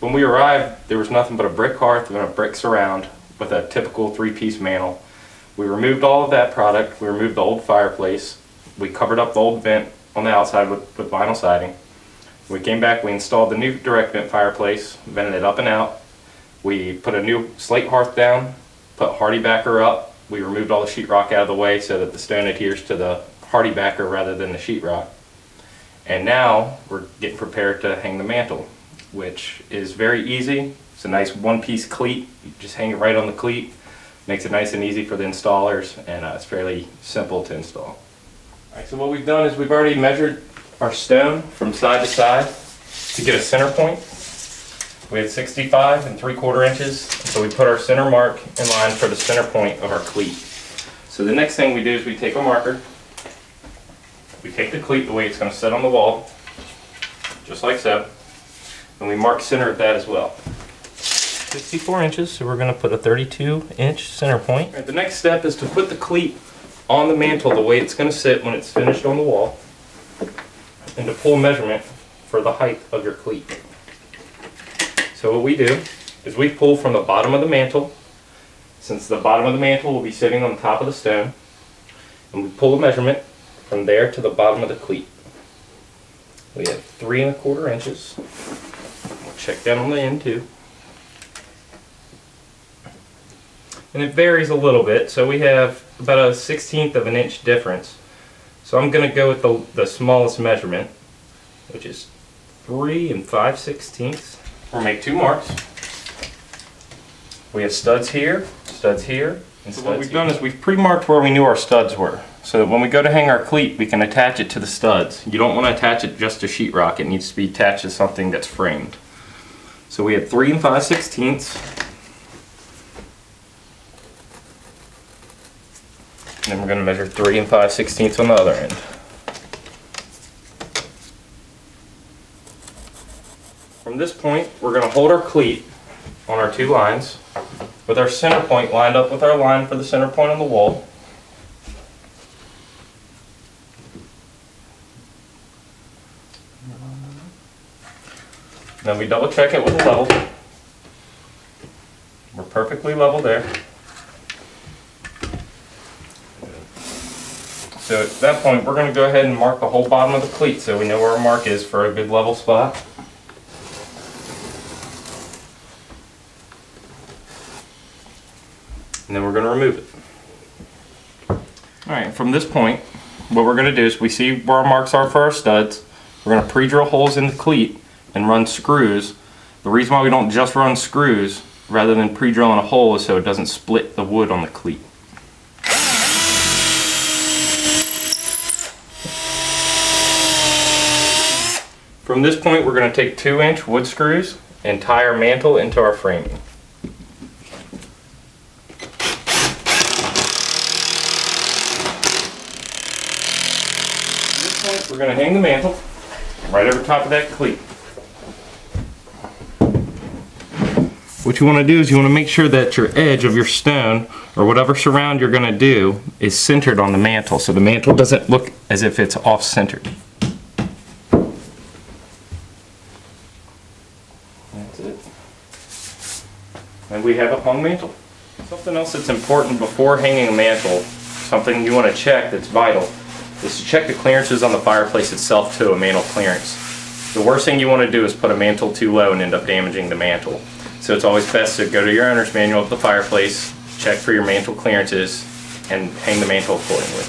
When we arrived, there was nothing but a brick hearth and a brick surround with a typical three-piece mantel. We removed all of that product. We removed the old fireplace. We covered up the old vent on the outside with vinyl siding. We came back, we installed the new direct vent fireplace, vented it up and out. We put a new slate hearth down, put hardy backer up. We removed all the sheetrock out of the way so that the stone adheres to the hardy backer rather than the sheetrock. And now we're getting prepared to hang the mantel, which is very easy. It's a nice one-piece cleat. You just hang it right on the cleat. Makes it nice and easy for the installers, and it's fairly simple to install. Alright, so what we've done is we've already measured our stone from side to side to get a center point. We had 65 3/4 inches, so we put our center mark in line for the center point of our cleat. So the next thing we do is we take a marker, we take the cleat the way it's going to sit on the wall, just like so, and we mark center at that as well. 64 inches, so we're going to put a 32-inch center point. Right, the next step is to put the cleat on the mantel the way it's going to sit when it's finished on the wall, and to pull measurement for the height of your cleat. So what we do is we pull from the bottom of the mantel, since the bottom of the mantel will be sitting on top of the stone, and we pull a measurement from there to the bottom of the cleat. We have 3 1/4 inches. We'll check down on the end too. And it varies a little bit, so we have about a 1/16 of an inch difference. So I'm going to go with the smallest measurement, which is 3 5/16. We'll make 2 marks. We have studs here, and studs here. So what we've done is we've pre-marked where we knew our studs were, so that when we go to hang our cleat, we can attach it to the studs. You don't want to attach it just to sheetrock. It needs to be attached to something that's framed. So we have 3 5/16. And then we're going to measure 3 5/16 on the other end. From this point, we're going to hold our cleat on our 2 lines with our center point lined up with our line for the center point on the wall. Then we double check it with a level. We're perfectly level there. So at that point, we're going to go ahead and mark the whole bottom of the cleat so we know where our mark is for a good level spot. And then we're going to remove it. Alright, from this point, what we're going to do is we see where our marks are for our studs. We're going to pre-drill holes in the cleat and run screws. The reason why we don't just run screws rather than pre-drilling a hole is so it doesn't split the wood on the cleat. From this point, we're going to take 2-inch wood screws and tie our mantel into our framing. At this point, we're going to hang the mantel right over top of that cleat. What you want to do is you want to make sure that your edge of your stone or whatever surround you're going to do is centered on the mantel, so the mantel doesn't look as if it's off-centered. That's it. And we have a hung mantel. Something else that's important before hanging a mantel, something you want to check that's vital, is to check the clearances on the fireplace itself to a mantel clearance. The worst thing you want to do is put a mantel too low and end up damaging the mantel. So it's always best to go to your owner's manual of the fireplace, check for your mantel clearances, and hang the mantel accordingly.